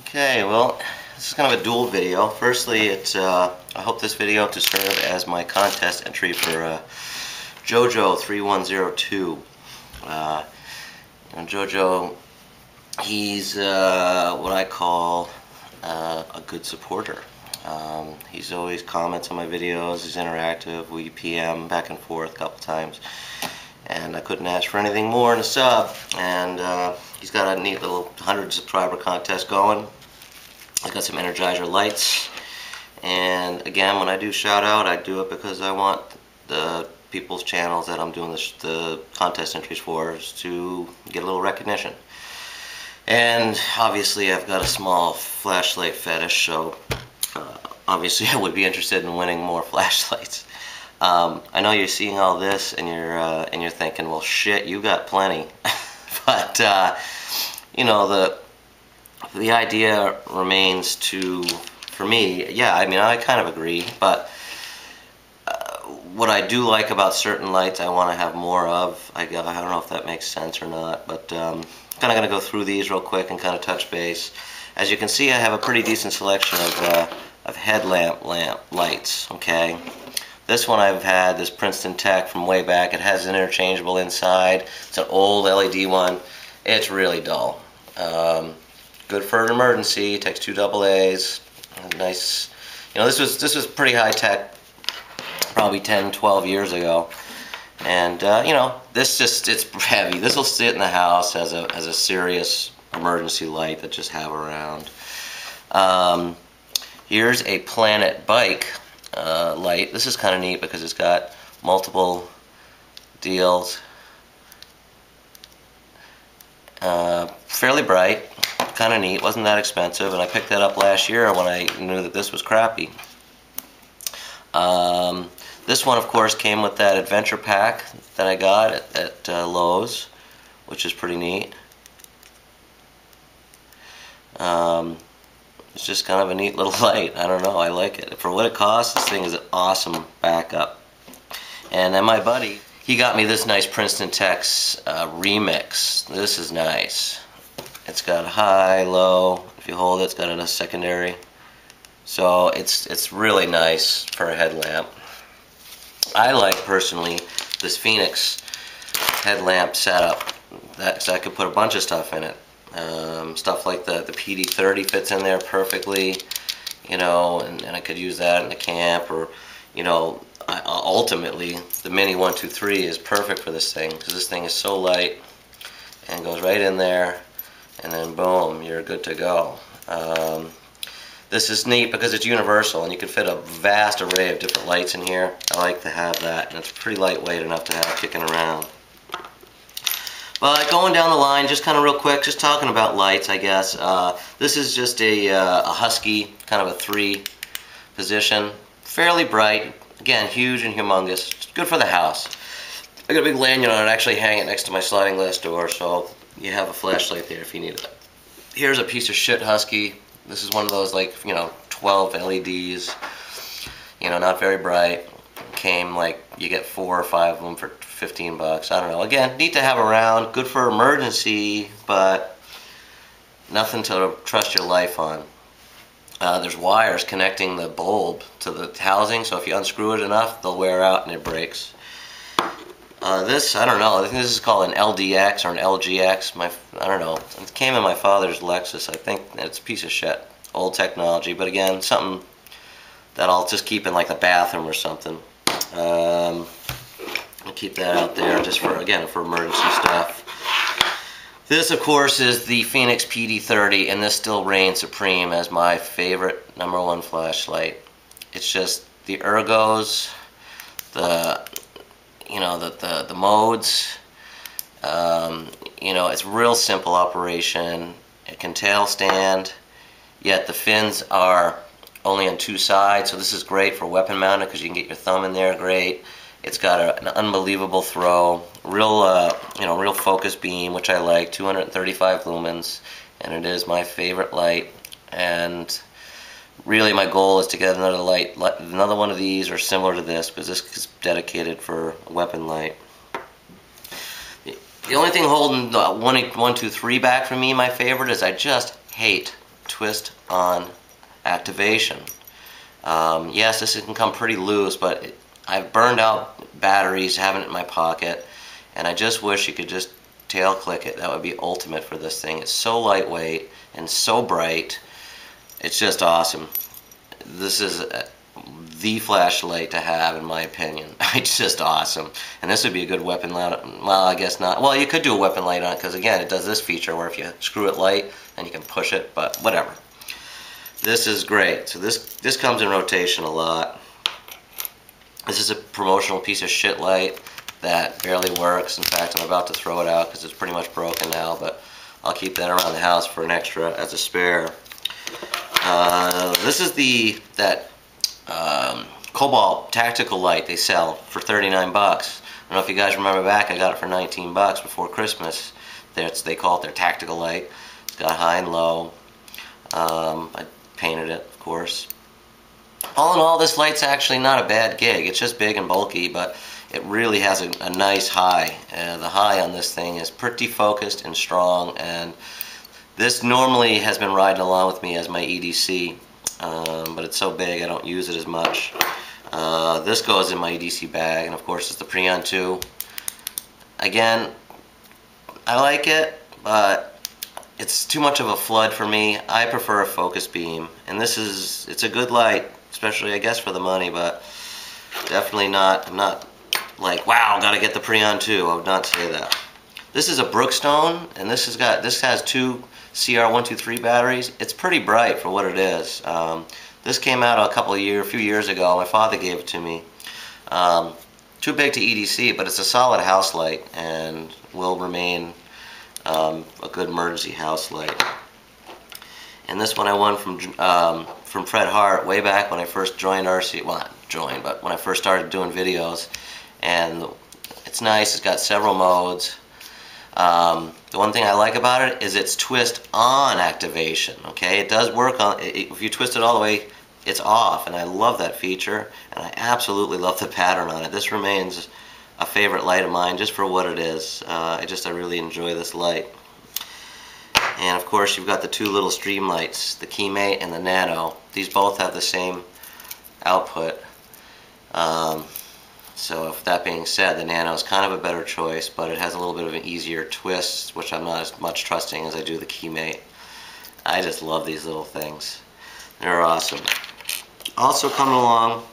Okay, well, this is kind of a dual video. Firstly, it's I hope this video to serve as my contest entry for JoJo3102. JoJo, he's what I call a good supporter. He's always comments on my videos. He's interactive. We PM back and forth a couple times, and I couldn't ask for anything more than a sub. And he's got a neat little 100 subscriber contest going. I got some Energizer lights, and again, when I do shout out, I do it because I want the people's channels that I'm doing the contest entries for to get a little recognition. And obviously I've got a small flashlight fetish, so obviously I would be interested in winning more flashlights. I know you're seeing all this and you're thinking, well, shit, you got plenty. But you know, the idea remains for me, yeah, I mean, I kind of agree, but what I do like about certain lights I want to have more of. I don't know if that makes sense or not, but kind of going to go through these real quick and kind of touch base. As you can see, I have a pretty decent selection of headlamp lights, okay? This one I've had, this Princeton Tech from way back. It has interchangeable inside. It's an old LED one. It's really dull. Good for an emergency. It takes 2 AA's. Nice. You know, this was pretty high tech, probably 10, 12 years ago. And you know, it's heavy. This will sit in the house as a serious emergency light that just have around. Here's a Planet Bike light. This is kind of neat because it's got multiple deals. Fairly bright, kind of neat, wasn't that expensive, and I picked that up last year when I knew that this was crappy. This one, of course, came with that adventure pack that I got at Lowe's, which is pretty neat. It's just kind of a neat little light. I don't know, I like it. For what it costs, this thing is an awesome backup. And then my buddy, he got me this nice Princeton Tech's remix. This is nice. It's got high, low. If you hold it, it's got a secondary. So it's really nice for a headlamp. I like personally this Phoenix headlamp setup. So I could put a bunch of stuff in it. Stuff like the PD30 fits in there perfectly. You know, and I could use that in the camp, or you know. Ultimately, the Mini 123 is perfect for this thing because this thing is so light and goes right in there, and then boom, you're good to go. This is neat because it's universal and you can fit a vast array of different lights in here. I like to have that, and it's pretty lightweight enough to have kicking around. But going down the line, just kind of real quick, just talking about lights, I guess. This is just a Husky, kind of a 3 position, fairly bright. Again, huge and humongous. It's good for the house. I got a big lanyard on it. I actually hang it next to my sliding glass door, so you have a flashlight there if you need it. Here's a piece of shit Husky. This is one of those, like, you know, 12 LEDs. You know, not very bright. Came like you get 4 or 5 of them for 15 bucks. I don't know. Again, neat to have around. Good for emergency, but nothing to trust your life on. There's wires connecting the bulb to the housing, so if you unscrew it enough, they'll wear out and it breaks. This, I don't know, I think this is called an LDX or an LGX. I don't know. It came in my father's Lexus. I think it's a piece of shit. Old technology, but again, something that I'll just keep in like the bathroom or something. I'll keep that out there just for, again, for emergency stuff. This, of course, is the Phoenix PD30, and this still reigns supreme as my favorite #1 flashlight. It's just the ergos, you know, the modes. You know, it's real simple operation. It can tail stand, yet the fins are only on 2 sides, so this is great for weapon mounted because you can get your thumb in there great. It's got an unbelievable throw, real, you know, real focus beam, which I like, 235 lumens, and it is my favorite light. And really, my goal is to get another light, another one of these or similar to this, because this is dedicated for a weapon light. The only thing holding the 1, 2, 3 back for me, my favorite, is I just hate twist on activation. Yes, this can come pretty loose, but I've burned out batteries having it in my pocket, and I just wish you could just tail click it. That would be ultimate for this thing. It's so lightweight and so bright. It's just awesome. This is the flashlight to have, in my opinion. It's just awesome. And this would be a good weapon light. Well, I guess not. Well, you could do a weapon light on it, because again, it does this feature where if you screw it light, then you can push it, but whatever. This is great. So this comes in rotation a lot. This is a promotional piece of shit light that barely works. In fact, I'm about to throw it out because it's pretty much broken now, but I'll keep that around the house for an extra as a spare. This is that Cobalt tactical light they sell for 39 bucks. I don't know if you guys remember back, I got it for 19 bucks before Christmas. They call it their tactical light. It's got high and low. I painted it, of course. All in all, this light's actually not a bad gig. It's just big and bulky, but it really has a nice high. The high on this thing is pretty focused and strong, and this normally has been riding along with me as my EDC, but it's so big I don't use it as much. This goes in my EDC bag, and of course it's the Preon 2. Again, I like it, but it's too much of a flood for me. I prefer a focus beam, and it's a good light, especially I guess for the money, but definitely not. I'm not like, wow, gotta get the Preon 2. I would not say that. This is a Brookstone, and this has two CR123 batteries. It's pretty bright for what it is. This came out a few years ago. My father gave it to me. Too big to EDC, but it's a solid house light and will remain a good emergency house light. And this one I won from Fred Hart way back when I first joined RC. Well, not joined, but when I first started doing videos. And it's nice. It's got several modes. The one thing I like about it is its twist on activation. Okay, it does work on. If you twist it all the way, it's off, and I love that feature. And I absolutely love the pattern on it. This remains a favorite light of mine just for what it is. I really enjoy this light. And of course you've got the two little stream lights, the Keymate and the Nano. These both have the same output. So if that being said, the Nano is kind of a better choice, but it has a little bit of an easier twist, which I'm not as much trusting as I do the Keymate. I just love these little things. They're awesome. Also coming along,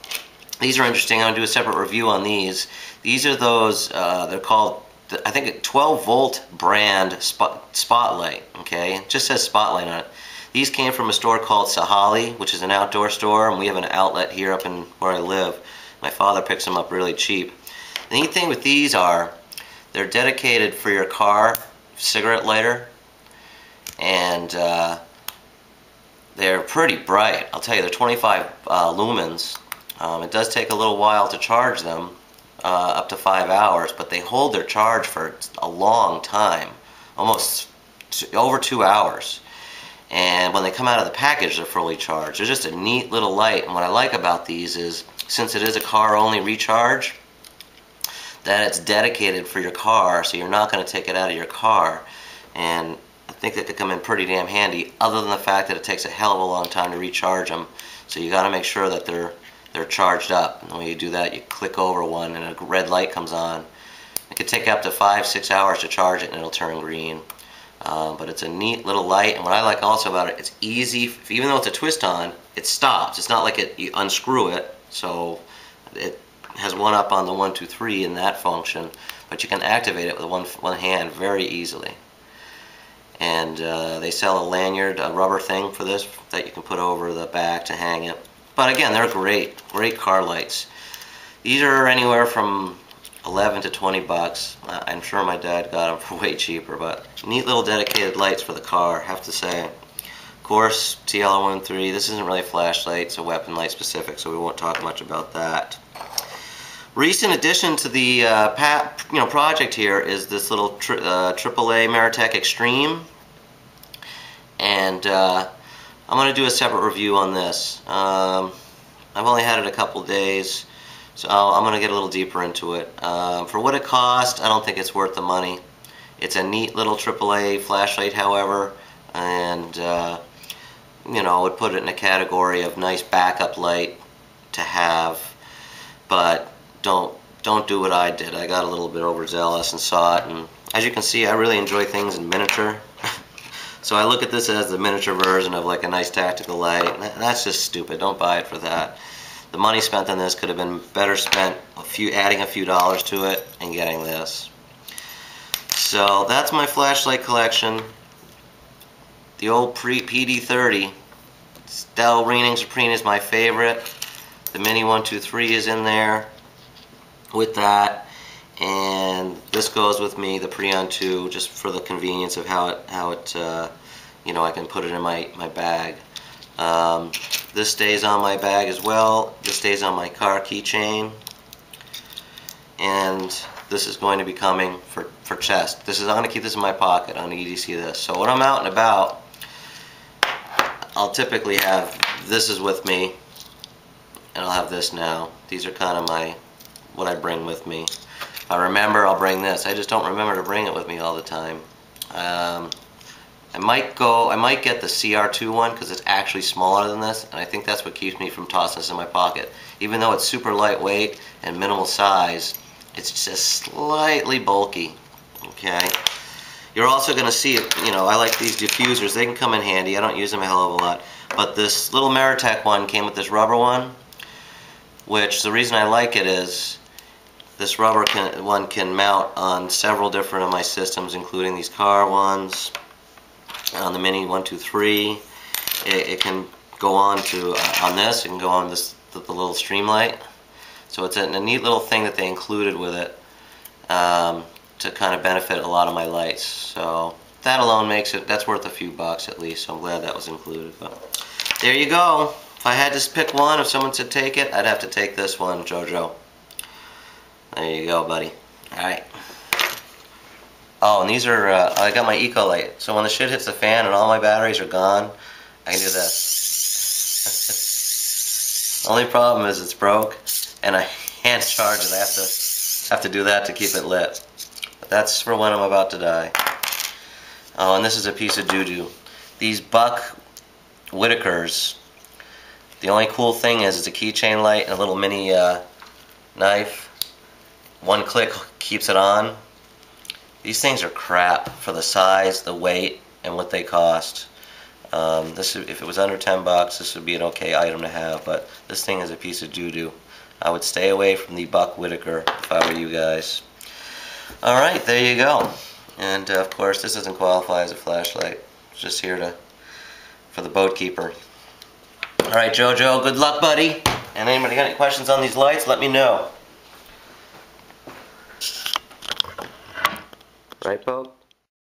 these are interesting. I'm going to do a separate review on these. These are those, they're called, I think, a 12-volt brand spotlight. Okay, it just says spotlight on it. These came from a store called Sahali, which is an outdoor store, and we have an outlet here up in where I live. My father picks them up really cheap. The neat thing with these are, they're dedicated for your car cigarette lighter, and they're pretty bright. I'll tell you, they're 25 lumens. It does take a little while to charge them, up to 5 hours, but they hold their charge for a long time, almost over 2 hours. And when they come out of the package, they're fully charged. They're just a neat little light, and what I like about these is, since it is a car-only recharge, that it's dedicated for your car, so you're not going to take it out of your car. And I think that could come in pretty damn handy, other than the fact that it takes a hell of a long time to recharge them. So you got to make sure that they're charged up. And when you do that, you click over one and a red light comes on. It could take up to 5-6 hours to charge it and it'll turn green. But it's a neat little light, and what I like also about it, it's easy. Even though it's a twist on, it stops. It's not like you unscrew it, so it has one up on the 1, 2, 3 in that function, but you can activate it with one hand very easily. And they sell a lanyard, a rubber thing for this that you can put over the back to hang it. But again, they're great car lights. These are anywhere from 11 to 20 bucks. I'm sure my dad got them for way cheaper, but neat little dedicated lights for the car, have to say. Of course, TL13, this isn't really a flashlight, it's a weapon light specific, so we won't talk much about that. Recent addition to the project here is this little AAA Aerotek Extreme, and I'm going to do a separate review on this. I've only had it a couple days, so I'm going to get a little deeper into it. For what it cost, I don't think it's worth the money. It's a neat little AAA flashlight, however, and you know, would put it in a category of nice backup light to have, but don't do what I did. I got a little bit overzealous and saw it, and as you can see, I really enjoy things in miniature. So I look at this as the miniature version of like a nice tactical light. That's just stupid. Don't buy it for that. The money spent on this could have been better spent adding a few dollars to it and getting this. So that's my flashlight collection. The old PD30. Dell Reading Supreme is my favorite. The Mini 123 is in there with that. And this goes with me, the Preon 2, just for the convenience of how it you know, I can put it in my bag. This stays on my bag as well. This stays on my car keychain. And this is going to be coming for chest. I'm going to keep this in my pocket. I'm going to EDC this. So when I'm out and about, I'll typically have, this is with me, and I'll have this now. These are kind of what I bring with me. If I remember, I'll bring this. I just don't remember to bring it with me all the time. I might get the CR2 one because it's actually smaller than this, and I think that's what keeps me from tossing this in my pocket. Even though it's super lightweight and minimal size, it's just slightly bulky. Okay. You're also going to see it, you know, I like these diffusers. They can come in handy. I don't use them a hell of a lot. But this little Aerotek one came with this rubber one, which the reason I like it is this rubber one can mount on several different of my systems, including these car ones, on the Mini 123. It can go on to, on this, it can go on this, the little Streamlight. So it's a neat little thing that they included with it to kind of benefit a lot of my lights. So that alone makes it, that's worth a few bucks at least, so I'm glad that was included. But there you go. If I had to pick one, if someone said take it, I'd have to take this one, JoJo. There you go, buddy. Alright. Oh, and these are, I got my Eco Light. So when the shit hits the fan and all my batteries are gone, I can do this. The only problem is it's broke, and I can't charge it. I have to do that to keep it lit. But that's for when I'm about to die. Oh, and this is a piece of doo-doo. These Buck Whitakers. The only cool thing is it's a keychain light and a little mini knife. One click keeps it on. These things are crap for the size, the weight, and what they cost. If it was under 10 bucks, this would be an okay item to have, but this thing is a piece of doo-doo. I would stay away from the Buck Whitaker if I were you guys. Alright, there you go. And of course, this doesn't qualify as a flashlight. It's just here for the boat keeper. Alright, JoJo, good luck, buddy. And anybody got any questions on these lights, let me know. Right, Poke?